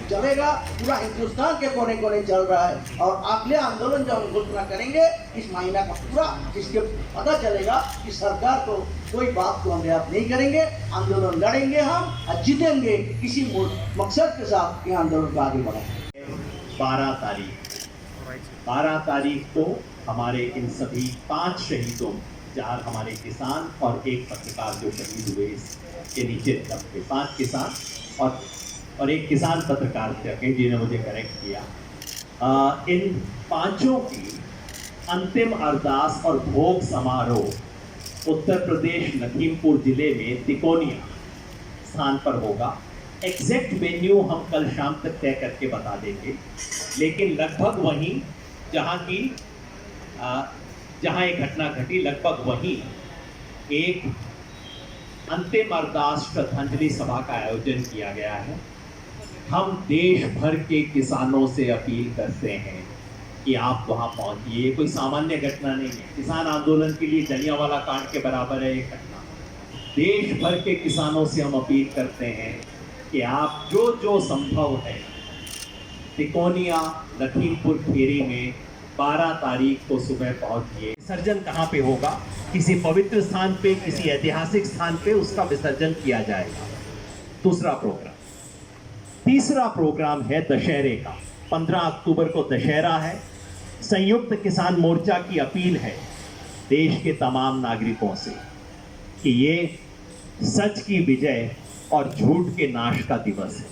चलेगा, पूरा हिंदुस्तान के कोने कोने चल रहा है। और अगले आंदोलन जब हम घोषणा करेंगे इस महीना का पूरा, जिसके पता चलेगा कि सरकार को कोई बात को हम रियायत नहीं करेंगे, आंदोलन लड़ेंगे हम और जीतेंगे। इसी मकसद के साथ ये आंदोलन को आगे बढ़ाएंगे। 12 तारीख को हमारे इन सभी 5 शहीदों, 4 हमारे किसान और 1 पत्रकार जो शहीद हुए, इसके नीचे 5 किसान और 1 किसान पत्रकार थे जिन्होंने मुझे करेक्ट किया। इन 5 की अंतिम अरदास और भोग समारोह उत्तर प्रदेश लखीमपुर जिले में तिकोनिया स्थान पर होगा। एग्जैक्ट वेन्यू हम कल शाम तक तय करके बता देंगे, लेकिन लगभग वहीं जहां एक घटना घटी, लगभग वहीं एक अंतिम अरदास श्रद्धांजलि सभा का आयोजन किया गया है। हम देश भर के किसानों से अपील करते हैं कि आप वहां पहुंचिए। कोई सामान्य घटना नहीं है, किसान आंदोलन के लिए जलियांवाला कांड के बराबर है ये घटना। देश भर के किसानों से हम अपील करते हैं कि आप जो संभव है तिकोनिया लखीमपुर खेरी में 12 तारीख को सुबह पहुंचिए। विसर्जन कहाँ पे होगा? किसी पवित्र स्थान पे, किसी ऐतिहासिक स्थान पे उसका विसर्जन किया जाएगा। दूसरा प्रोग्राम। तीसरा प्रोग्राम है दशहरे का। 15 अक्टूबर को दशहरा है। संयुक्त किसान मोर्चा की अपील है देश के तमाम नागरिकों से कि ये सच की विजय और झूठ के नाश का दिवस है।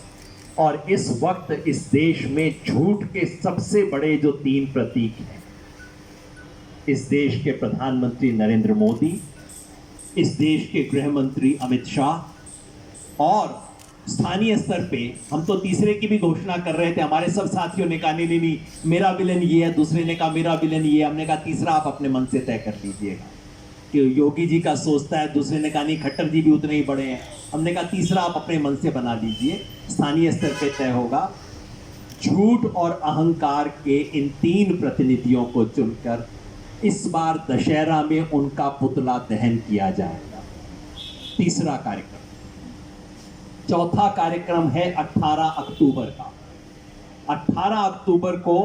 और इस वक्त इस देश में झूठ के सबसे बड़े जो 3 प्रतीक हैं, इस देश के प्रधानमंत्री नरेंद्र मोदी, इस देश के गृह मंत्री अमित शाह और स्थानीय स्तर पे हम तो तीसरे की भी घोषणा कर रहे थे। हमारे सब साथियों ने कहा नहीं, मेरा विलन ये है, दूसरे ने कहा मेरा विलन ये है। हमने कहा तीसरा आप अपने मन से तय कर लीजिएगा कि योगी जी का सोचता है, दूसरे ने कहा नहीं खट्टर जी भी उतने ही बड़े हैं। हमने कहा तीसरा आप अपने मन से बना लीजिए, स्थानीय स्तर पे तय होगा। झूठ और अहंकार के इन 3 प्रतिनिधियों को चुनकर इस बार दशहरा में उनका पुतला दहन किया जाएगा। तीसरा कार्यक्रम। चौथा कार्यक्रम है 18 अक्टूबर का। 18 अक्टूबर को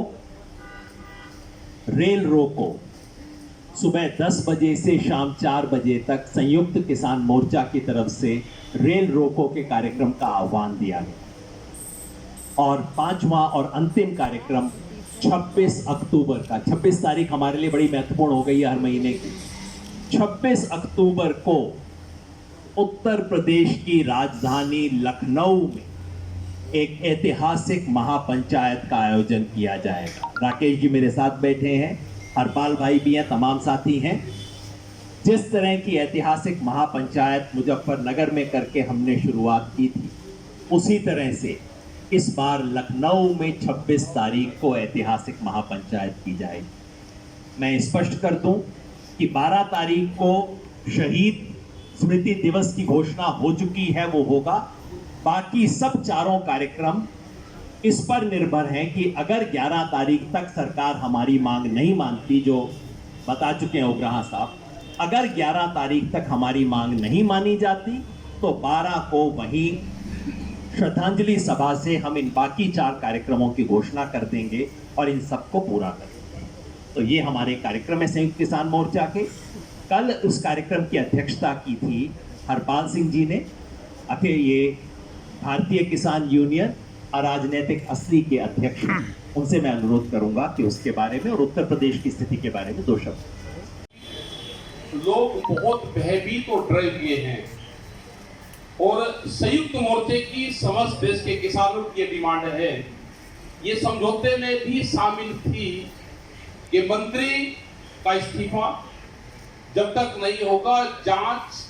रेल रोको सुबह 10 बजे से शाम 4 बजे तक संयुक्त किसान मोर्चा की तरफ से रेल रोको के कार्यक्रम का आह्वान दिया गया। और 5वां और अंतिम कार्यक्रम 26 अक्टूबर का। 26 तारीख हमारे लिए बड़ी महत्वपूर्ण हो गई है हर महीने की। 26 अक्टूबर को उत्तर प्रदेश की राजधानी लखनऊ में एक ऐतिहासिक महापंचायत का आयोजन किया जाएगा। राकेश जी मेरे साथ बैठे हैं, हरपाल भाई भी हैं, तमाम साथी हैं। जिस तरह की ऐतिहासिक महापंचायत मुजफ्फरनगर में करके हमने शुरुआत की थी, उसी तरह से इस बार लखनऊ में 26 तारीख को ऐतिहासिक महापंचायत की जाएगी। मैं स्पष्ट कर दूं कि 12 तारीख को शहीद स्मृति दिवस की घोषणा हो चुकी है, वो होगा। बाकी सब 4 कार्यक्रम इस पर निर्भर हैं कि अगर 11 तारीख तक सरकार हमारी मांग नहीं मानती, जो बता चुके हैं उग्राहा साहब, अगर 11 तारीख तक हमारी मांग नहीं मानी जाती तो 12 को वहीं श्रद्धांजलि सभा से हम इन बाकी 4 कार्यक्रमों की घोषणा कर देंगे और इन सबको पूरा कर देंगे। तो ये हमारे कार्यक्रम है संयुक्त किसान मोर्चा के। कल उस कार्यक्रम की अध्यक्षता की थी हरपाल सिंह जी ने। अखिल ये भारतीय किसान यूनियन अराजनैतिक असली के अध्यक्ष, उनसे मैं अनुरोध करूंगा कि उसके बारे में और उत्तर प्रदेश की स्थिति के बारे में 2 शब्द। लोग बहुत भयभीत और डरे हुए हैं और संयुक्त मोर्चे की समस्त देश के किसानों की डिमांड है, ये समझौते में भी शामिल थी कि मंत्री का इस्तीफा जब तक नहीं होगा, जांच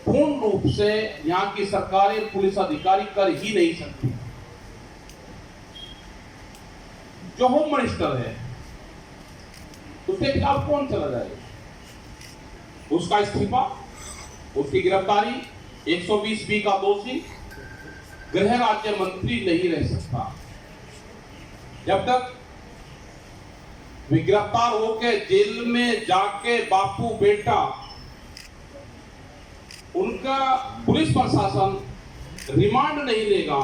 पूर्ण रूप से यहाँ की सरकारें पुलिस अधिकारी कर ही नहीं सकती। जो होम मिनिस्टर है उसके खिलाफ कौन चला जाएगा? उसका इस्तीफा, उसकी गिरफ्तारी, 120B का दोषी गृह राज्य मंत्री नहीं रह सकता। जब तक वे गिरफ्तार होकर जेल में जाके बापू बेटा, उनका पुलिस प्रशासन रिमांड नहीं लेगा,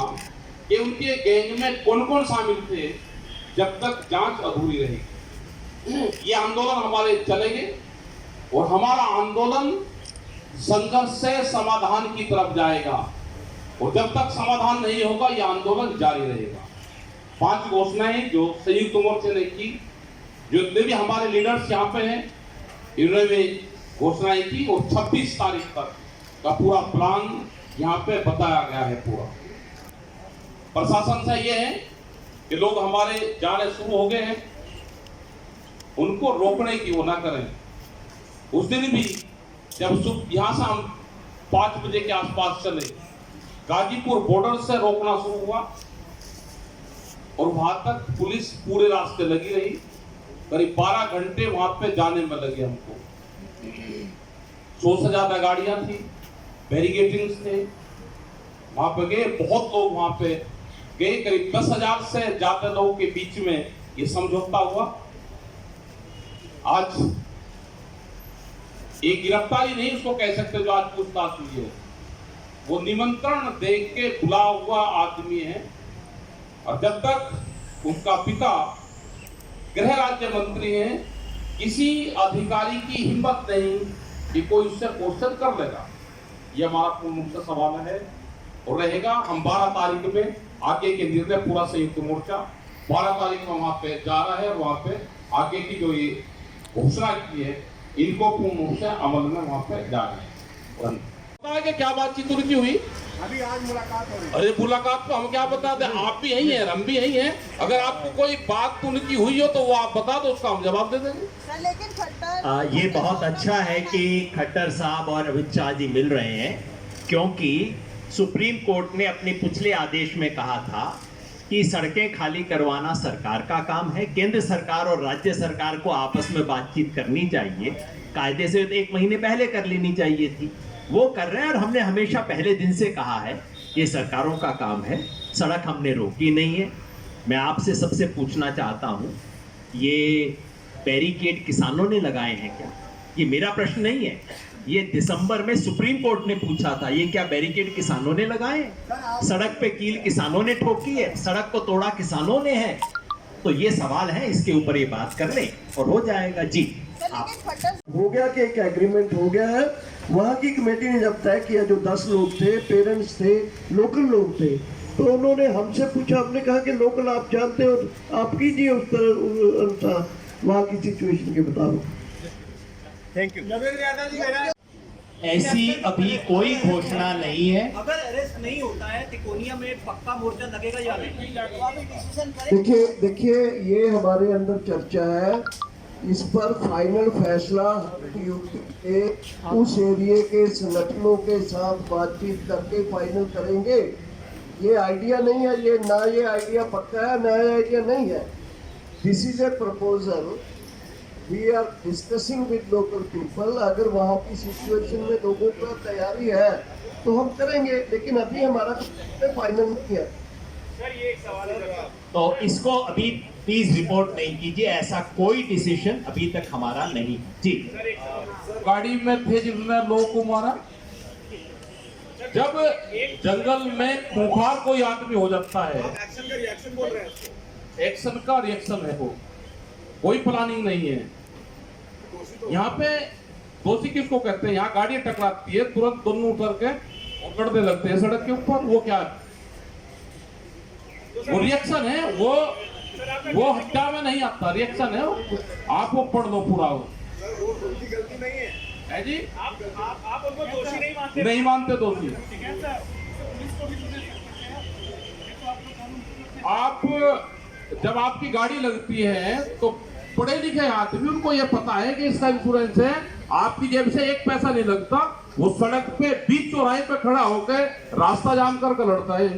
कि उनके गैंग में कौन कौन शामिल थे जब तक जांच अधूरी रहेगी। ये आंदोलन हमारे चलेंगे और हमारा आंदोलन संघर्ष से समाधान की तरफ जाएगा और जब तक समाधान नहीं होगा यह आंदोलन जारी रहेगा। 5 घोषणाएं जो संयुक्त मोर्चे ने की, जितने भी हमारे लीडर्स यहाँ पे हैं, इन्होंने भी घोषणाएं की और 26 तारीख तक का पूरा प्लान यहाँ पे बताया गया है। पूरा प्रशासन से ये है कि लोग हमारे जाने शुरू हो गए हैं, उनको रोकने की वो ना करें। उस दिन भी जब यहाँ से हम 5 बजे के आसपास चले, गाजीपुर बॉर्डर से रोकना शुरू हुआ और वहां तक पुलिस पूरे रास्ते लगी रही। करीब 12 घंटे वहां पे जाने में लगे हमको। 100 से ज्यादा गाड़ियां थी, बैरिकेडिंग्स थे, वहां पे गए, बहुत लोग वहां पे गए। करीब 10,000 से ज्यादा लोगों के बीच में ये समझौता हुआ। आज एक गिरफ्तारी नहीं उसको कह सकते जो आज पूछताछ हुई है, वो निमंत्रण दे के बुला हुआ आदमी है और जब तक उनका पिता गृह राज्य मंत्री हैं, किसी अधिकारी की हिम्मत नहीं कि कोई उससे क्वेश्चन कर लेगा। ये हमारा पूर्ण रूप से सवाल है और रहेगा। हम 12 तारीख में आगे के निर्णय पूरा संयुक्त मोर्चा 12 तारीख में वहां पे जा रहा है और वहां पे आगे की जो ये घोषणा की है इनको पूर्ण रूप से अमल में वहां पे जा रहे हैं। पता है कि क्या बातचीत उनकी हुई? अभी आज मुलाकात हो रही है। अरे मुलाकात तो हम क्या बता दें, आप भी यही हैं, हम भी यही हैं। अगर आपको कोई बात उनकी हुई हो तो वो आप बता दो, उसका हम जवाब दे देंगे। लेकिन खट्टर ये बहुत अच्छा है कि खट्टर साहब और अमित शाह जी मिल रहे हैं, क्योंकि सुप्रीम कोर्ट ने अपने पिछले आदेश में कहा था कि सड़कें खाली करवाना सरकार का काम है। केंद्र सरकार और राज्य सरकार को आपस में बातचीत करनी चाहिए, कायदे से 1 महीने पहले कर लेनी चाहिए थी। वो कर रहे हैं और हमने हमेशा पहले दिन से कहा है ये सरकारों का काम है, सड़क हमने रोकी नहीं है। मैं आपसे सबसे पूछना चाहता हूँ, ये बैरिकेड किसानों ने लगाए हैं क्या? ये मेरा प्रश्न नहीं है, ये दिसंबर में सुप्रीम कोर्ट ने पूछा था, ये क्या बैरिकेड किसानों ने लगाए हैं? सड़क पे कील किसानों ने ठोकी है, सड़क को तोड़ा किसानों ने है। तो ये सवाल है, इसके ऊपर ये बात कर लें और हो जाएगा। जी हो गया कि एक एग्रीमेंट हो गया है। वहाँ की कमेटी ने जब तय किया, जो 10 लोग थे, पेरेंट्स थे, लोकल लोग थे, तो उन्होंने हमसे पूछा, हमने कहा कि लोकल आप जानते हो, आप कीजिए उस तरह वहाँ की सिचुएशन के मुताबिक। Thank you. ऐसी अभी कोई घोषणा नहीं है। अगर अरेस्ट नहीं होता है तिकोनिया में पक्का मोर्चा लगेगा या नहीं? देखिए ये हमारे अंदर चर्चा है, इस पर फाइनल फैसला यूपी के उस एरिया के संगठनों के साथ बातचीत करके फाइनल करेंगे। ये आइडिया नहीं है, ये ना ये आइडिया पक्का है ना ये आइडिया नहीं है। This is a proposal, we are discussing with local people. अगर वहाँ की सिचुएशन में लोगों का तैयारी है तो हम करेंगे, लेकिन अभी हमारा फाइनल नहीं है। सर ये एक सवाल है, तो इसको अभी प्लीज रिपोर्ट नहीं कीजिए, ऐसा कोई डिसीजन अभी तक हमारा नहीं। जी गाड़ी में थे जिन्होंने लोगों को मारा। जब जंगल में खूंखार कोई आदमी हो जाता है, एक्शन का रिएक्शन बोल रहे हैं। एक्शन का रिएक्शन है, वो कोई प्लानिंग नहीं है। यहाँ पे दोषी किसको कहते हैं? यहाँ गाड़ी टकराती है, तुरंत दोनों उतर के और लड़ने लगते हैं सड़क के ऊपर। वो क्या है? वो रिएक्शन है, वो हत्या में नहीं आता, रिएक्शन है। आप वो पढ़ लो पूरा। वो उनकी गलती नहीं है जी, आप उनको दोषी नहीं मानते? नहीं मानते दोषी। ठीक है सर, पुलिस को भी सुने आप जब आपकी गाड़ी लगती है तो पढ़े लिखे आदमी, उनको ये पता है कि इसका इंश्योरेंस है, आपकी जेब से 1 पैसा नहीं लगता। वो सड़क पे बीच चौराहे पे खड़ा होकर रास्ता जाम करके लड़ता है।